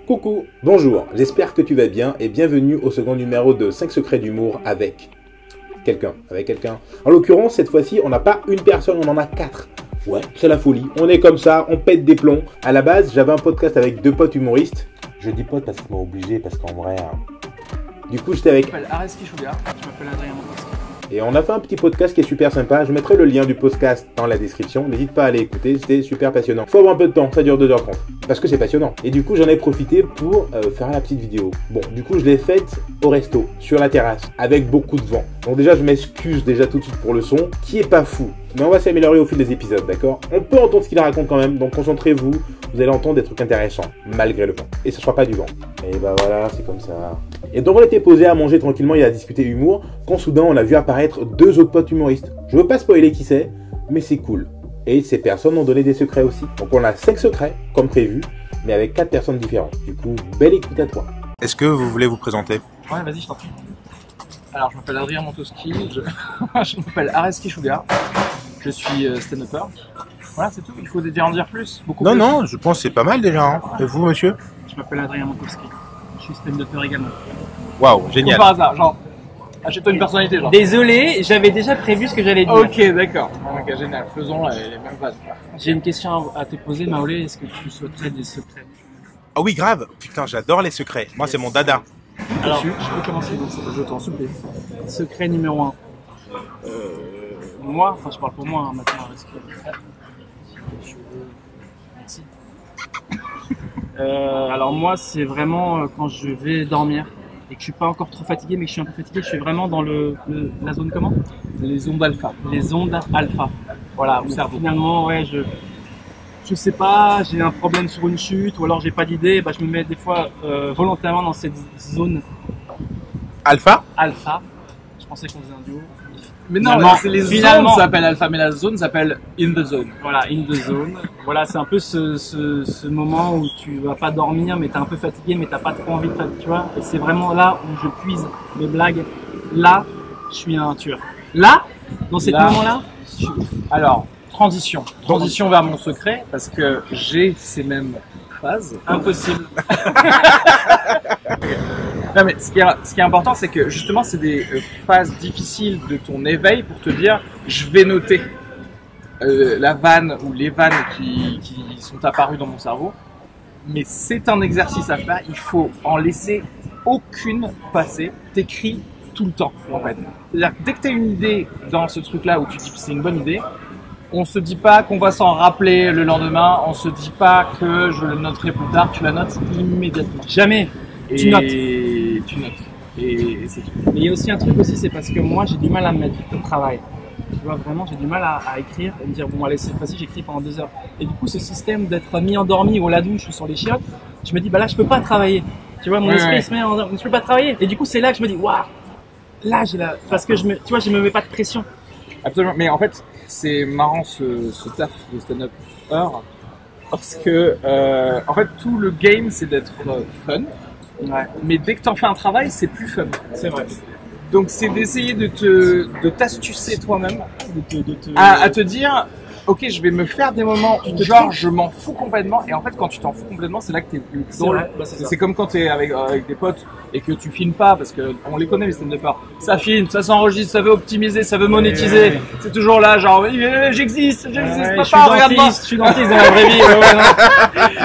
Coucou, bonjour, j'espère que tu vas bien et bienvenue au second numéro de 5 secrets d'humour avec quelqu'un. En l'occurrence, cette fois-ci, on n'a pas une personne, on en a 4. Ouais, c'est la folie, on est comme ça, on pète des plombs. À la base, j'avais un podcast avec 2 potes humoristes. Je dis potes parce qu'ils m'ont obligé, parce qu'en vrai... Du coup, j'étais avec... Je m'appelle Areski Sugar, je m'appelle Adrien Montowski. Et on a fait un petit podcast qui est super sympa. Je mettrai le lien du podcast dans la description. N'hésite pas à aller écouter, c'était super passionnant. Faut avoir un peu de temps, ça dure 2h30. Parce que c'est passionnant. Et du coup, j'en ai profité pour faire la petite vidéo. Bon, du coup, je l'ai faite au resto, sur la terrasse, avec beaucoup de vent. Donc déjà, je m'excuse déjà tout de suite pour le son, qui est pas fou. Mais on va s'améliorer au fil des épisodes, d'accord? On peut entendre ce qu'il raconte quand même, donc concentrez-vous. Vous allez entendre des trucs intéressants, malgré le vent. Et ce sera pas du vent. Et bah voilà, c'est comme ça. Et donc on était posé à manger tranquillement et à discuter humour, quand soudain on a vu apparaître 2 autres potes humoristes. Je veux pas spoiler qui c'est, mais c'est cool. Et ces personnes ont donné des secrets aussi. Donc on a 5 secrets, comme prévu, mais avec 4 personnes différentes. Du coup, belle écoute à toi. Est-ce que vous voulez vous présenter? Ouais, vas-y, je t'en prie. Alors, je m'appelle Adrien Montowski, je m'appelle Areski Sugar, je suis stand-upper. Voilà, c'est tout, il faut déjà en dire plus, beaucoup plus. Non, je pense que c'est pas mal déjà. Hein. Et vous, monsieur? Je m'appelle Adrien Montowski, je suis stand-upper également. Waouh, génial. Comme par hasard, genre, achète-toi une personnalité, genre. Désolé, j'avais déjà prévu ce que j'allais dire. Ok, d'accord. Ok, génial, faisons les mêmes bases. J'ai une question à te poser, Maolé. Est-ce que tu souhaiterais des secrets? Ah oui, grave. Putain, j'adore les secrets. Moi, c'est mon dada. Alors, je peux commencer, je t'en supplie. Secret numéro 1. Moi, enfin, je parle pour moi, hein, maintenant, Areski. Merci. Alors moi, c'est vraiment quand je vais dormir et que je suis pas encore trop fatigué, mais que je suis un peu fatigué, je suis vraiment dans la zone comment? Les ondes alpha. Les ondes alpha. Voilà, où finalement, ouais, je sais pas, j'ai un problème sur une chute ou alors j'ai pas d'idée, bah, je me mets des fois volontairement dans cette zone Alpha? alpha. Je pensais qu'on faisait un duo. Mais non, c'est les zones s'appellent alpha, mais la zone s'appelle in the zone. Voilà, in the zone. Voilà, c'est un peu ce moment où tu vas pas dormir, mais t'es un peu fatigué, mais t'as pas trop envie de faire, tu vois. Et c'est vraiment là où je puise mes blagues. Là, je suis un tueur. Là, dans ces moments-là, je suis ouf. Alors, transition vers mon secret, parce que j'ai ces mêmes phases. Impossible. Non mais ce qui est important, c'est que justement c'est des phases difficiles de ton éveil pour te dire je vais noter la vanne ou les vannes qui sont apparues dans mon cerveau, mais c'est un exercice à faire, il faut en laisser aucune passer, t'écris tout le temps en fait. C'est-à-dire que dès que tu as une idée dans ce truc là où tu dis que c'est une bonne idée, on se dit pas qu'on va s'en rappeler le lendemain, on se dit pas que je le noterai plus tard, tu la notes immédiatement. Jamais. Tu notes. Et c'est tout. Mais il y a aussi un truc aussi, c'est parce que moi j'ai du mal à me mettre au travail. Tu vois, vraiment j'ai du mal à écrire et me dire bon allez cette fois-ci j'écris pendant 2 heures. Et du coup ce système d'être mi-endormi ou à la douche ou sur les chiottes, je me dis bah là je peux pas travailler. Tu vois, mon esprit se met en je peux pas travailler. Et du coup c'est là que je me dis waouh, là j'ai la... Parce que tu vois, je me mets pas de pression. Absolument, mais en fait c'est marrant ce taf de stand-upper parce que en fait tout le game c'est d'être fun. Ouais. Mais dès que t'en fais un travail, c'est plus fun. C'est vrai. Donc c'est d'essayer de t'astucer toi-même, De à te dire, ok, je vais me faire des moments où genre je m'en fous complètement. Et en fait, quand tu t'en fous complètement, c'est là que t'es le plus drôle. Bah, c'est comme quand t'es avec des potes et que tu filmes pas, parce que on les connaît les stand-uppers. Ça filme, ça s'enregistre, ça veut optimiser, ça veut monétiser. C'est toujours là, genre j'existe, papa, regarde-moi. Je suis dentiste dans la vraie vie.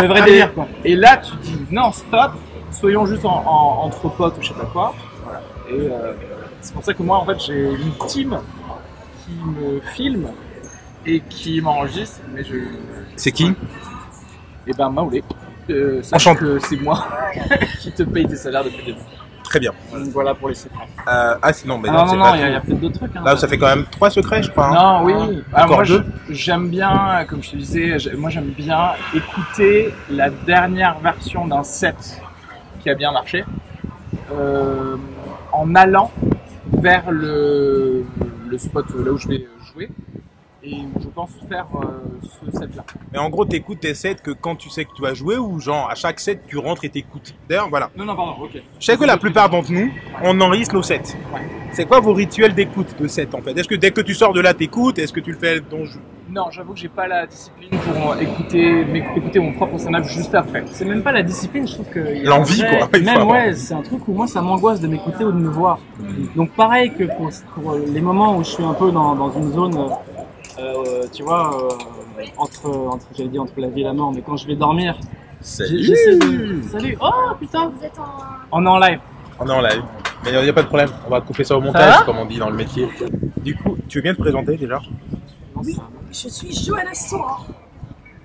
Le vrai délire quoi. Et là, tu dis non, stop. Soyons juste entre potes ou je sais pas quoi. Voilà. Et c'est pour ça que moi, en fait, j'ai une team qui me filme et qui m'enregistre. Mais C'est qui? Et ben, Maolé. Sache que c'est moi qui te paye tes salaires depuis le début. Très bien. Donc voilà pour les secrets. Sinon, mais non, c'est non, pas il y a tout. peut-être d'autres trucs. Hein. Là, ça fait quand même 3 secrets, je crois. Hein. Non, oui. Encore moi, 2. J'aime bien, comme je te disais, moi j'aime bien écouter la dernière version d'un set qui a bien marché en allant vers le spot là où je vais jouer et où je pense faire ce set là. Mais en gros, t'écoutes tes sets que quand tu sais que tu vas jouer ou genre à chaque set tu rentres et t'écoutes. D'ailleurs, voilà. Non, pardon, ok. Je sais que la plupart d'entre nous, on enregistre nos sets. Ouais. C'est quoi vos rituels d'écoute de set en fait? Est-ce que dès que tu sors de là t'écoutes? Est-ce que tu le fais dans Non, j'avoue que j'ai pas la discipline pour écouter mon propre stand-up juste après. C'est même pas la discipline, je trouve que... L'envie, quoi. Même, ouais, c'est un truc où moi, ça m'angoisse de m'écouter ou de me voir. Donc pareil que pour les moments où je suis un peu dans une zone, tu vois, entre la vie et la mort, mais quand je vais dormir, j'essaie de... Salut. Oh, putain. Vous êtes On est en live. On est en live. Mais il n'y a pas de problème, on va couper ça au montage, comme on dit dans le métier. Du coup, tu veux bien te présenter déjà? Oui, je suis Johanna Sora.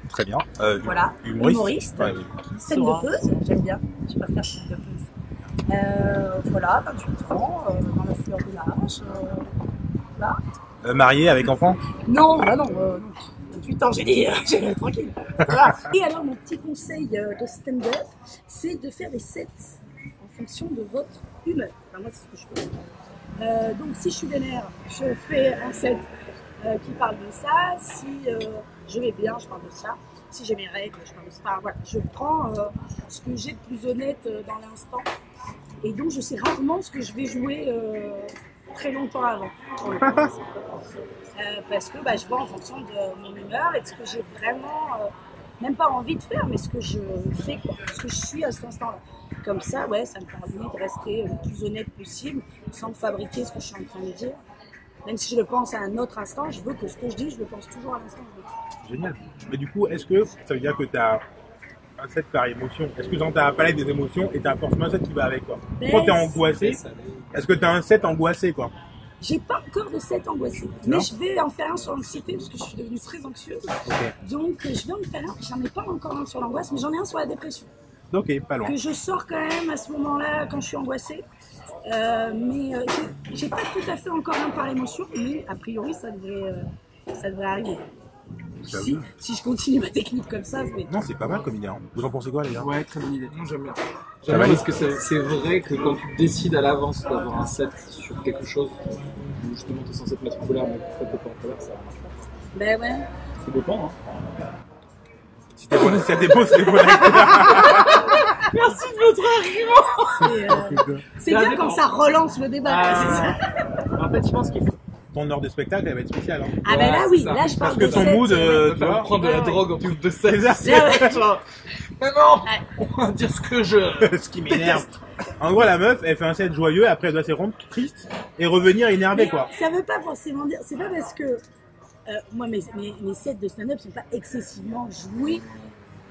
Très bien. Voilà, humoriste. Ouais, Stand-upeuse, j'aime bien. Je préfère stand-upeuse. Voilà, 28 ans, dans la fleur de l'âge. Voilà. marié avec enfant? Non, bah non, 28 ans, j'ai dit, tranquille. Voilà. Et alors, mon petit conseil de stand-up, c'est de faire des sets en fonction de votre humeur. Enfin, moi, c'est ce que je fais. Donc, si je suis vénère, je fais un set qui parle de ça. Si je vais bien, je parle de ça. Si j'ai mes règles, je parle de ça. Enfin, voilà, je prends ce que j'ai de plus honnête dans l'instant. Et donc, je sais rarement ce que je vais jouer très longtemps avant. Parce que je vois en fonction de mon humeur et de ce que j'ai vraiment, même pas envie de faire, mais ce que je fais, quoi, ce que je suis à cet instant-là. Comme ça, ouais, ça me permet de rester le plus honnête possible, sans fabriquer ce que je suis en train de dire. Même si je le pense à un autre instant, je veux que ce que je dis, je le pense toujours à l'instant. Génial. Mais du coup, est-ce que ça veut dire que tu as un set par émotion? Est-ce que dans ta palette des émotions, et tu as forcément un set qui va avec, quoi? Quand tu es angoissé, est-ce que tu as un set angoissé, quoi? J'ai pas encore de set angoissé, mais je vais en faire un sur l'anxiété parce que je suis devenue très anxieuse. Okay. Donc je vais en faire un. J'en ai pas encore un sur l'angoisse, mais j'en ai un sur la dépression. Ok, pas loin. Que je sors quand même à ce moment-là quand je suis angoissée. Mais j'ai pas tout à fait encore un par émotion, mais a priori ça devrait arriver. Si je continue ma technique comme ça, non, c'est pas mal comme idée. Hein. Vous en pensez quoi, les gars? Ouais, très bonne idée. Moi, j'aime bien. J'aime bien parce que c'est vrai que quand tu décides à l'avance d'avoir un set sur quelque chose où justement tu es censé te mettre en colère, mais en fait t'es pas en colère, ça marche pas. Ben ouais. Ça dépend, hein. Si ça dépend, c'est bon. Merci de votre argument. C'est bien quand ça relance le débat. C'est ça. En fait, je pense qu'il faut. Ton heure de spectacle, elle va être spéciale. Hein. Ah ben là, oui, là je parle de set. Parce que ton mood, tu vas prendre de la drogue en plus de 16 heures. Mais non, on va dire ce que ce qui m'énerve. En gros, la meuf, elle fait un set joyeux, après elle doit se rendre triste et revenir énervée, quoi. Ça veut pas forcément dire, c'est pas parce que moi mes sets de stand-up sont pas excessivement joués,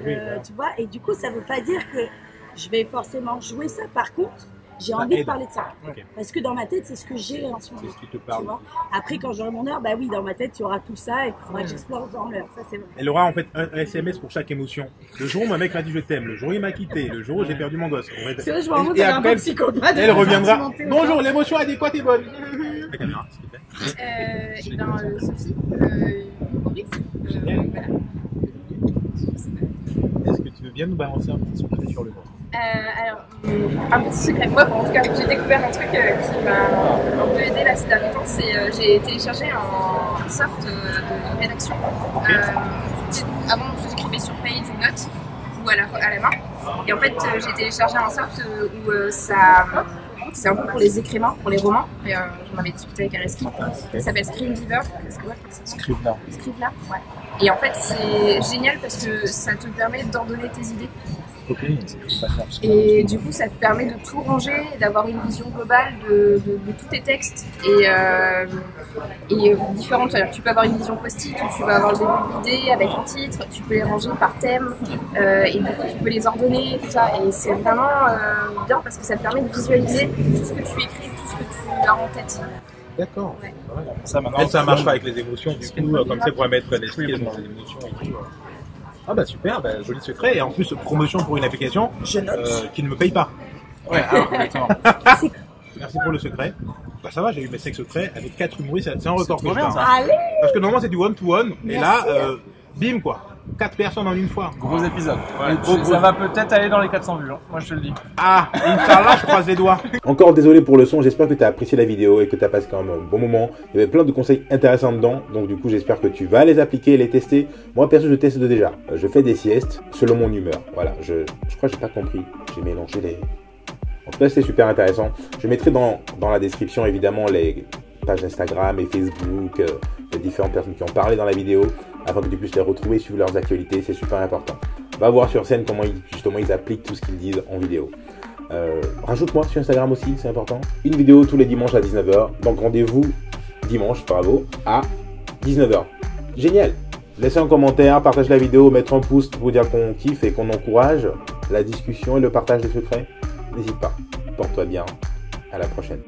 tu vois, et du coup ça veut pas dire que je vais forcément jouer ça. Par contre, j'ai envie de parler de ça. Okay. Parce que dans ma tête, c'est ce que j'ai en ce moment. C'est ce qui te parle. Tu vois. Après, quand j'aurai mon heure, bah oui, dans ma tête, il y aura tout ça et il faudra que j'explore dans l'heure. Ça, c'est vrai. Elle aura en fait un SMS pour chaque émotion. Le jour où mon mec m'a dit je t'aime, le jour où il m'a quitté, le jour où j'ai perdu mon gosse. C'est vrai, je me rends compte qu'elle est un peu psychopathe. Elle reviendra. Bonjour, l'émotion adéquate est bonne. La caméra, s'il te plaît. Sophie, humoriste. Est-ce que tu veux bien nous balancer un petit secret sur le monde? Alors, un petit secret. Moi, en tout cas, j'ai découvert un truc qui m'a un peu aidé là ces derniers temps. C'est j'ai téléchargé un soft de rédaction. Okay. Avant, j'écrivais sur papier des notes ou à la main. Et en fait, j'ai téléchargé un soft où c'est un peu pour les écrivains, pour les romans. J'en avais discuté avec Areski. Ça s'appelle Scrivener. Scrivener, ouais. Et en fait, c'est génial parce que ça te permet d'ordonner tes idées. Okay. Et du coup, ça te permet de tout ranger, d'avoir une vision globale de tous tes textes et différentes. Alors, tu peux avoir une vision post-it, où tu vas avoir le début d'idée avec un titre, tu peux les ranger par thème et du coup, tu peux les ordonner, tout ça. Et c'est vraiment bien parce que ça te permet de visualiser tout ce que tu écris, tout ce que tu as en tête. D'accord. Ouais. Ça marche pas avec les émotions, du coup, comme ça, pour mettre l'esprit dans les émotions et tout. Ah bah super, joli secret, et en plus promotion pour une application qui ne me paye pas. Ouais, exactement. Merci pour le secret. Bah ça va, j'ai eu mes 5 secrets avec 4 humoristes, c'est un record que je parle. Parce que normalement c'est du one-to-one, et là, bim quoi. 4 personnes en une fois. Gros épisode. Ouais, ça va peut-être aller dans les 400 vues, hein. Moi je te le dis. Ah, Inch'Allah, je croise les doigts. Encore désolé pour le son, j'espère que tu as apprécié la vidéo et que tu as passé quand même un bon moment. Il y avait plein de conseils intéressants dedans, donc du coup j'espère que tu vas les appliquer, les tester. Moi perso je teste déjà. Je fais des siestes selon mon humeur. Voilà, je crois que j'ai pas compris. J'ai mélangé les... En tout cas c'était super intéressant. Je mettrai dans la description évidemment les pages Instagram et Facebook, les différentes personnes qui ont parlé dans la vidéo. afin que tu puisses les retrouver, suivre leurs actualités, c'est super important. Va voir sur scène comment ils appliquent tout ce qu'ils disent en vidéo. Rajoute-moi sur Instagram aussi, c'est important. Une vidéo tous les dimanches à 19h, donc rendez-vous dimanche, bravo, à 19h. Génial! Laissez un commentaire, partage la vidéo, mettre un pouce pour dire qu'on kiffe et qu'on encourage la discussion et le partage des secrets. N'hésite pas. Porte-toi bien. À la prochaine.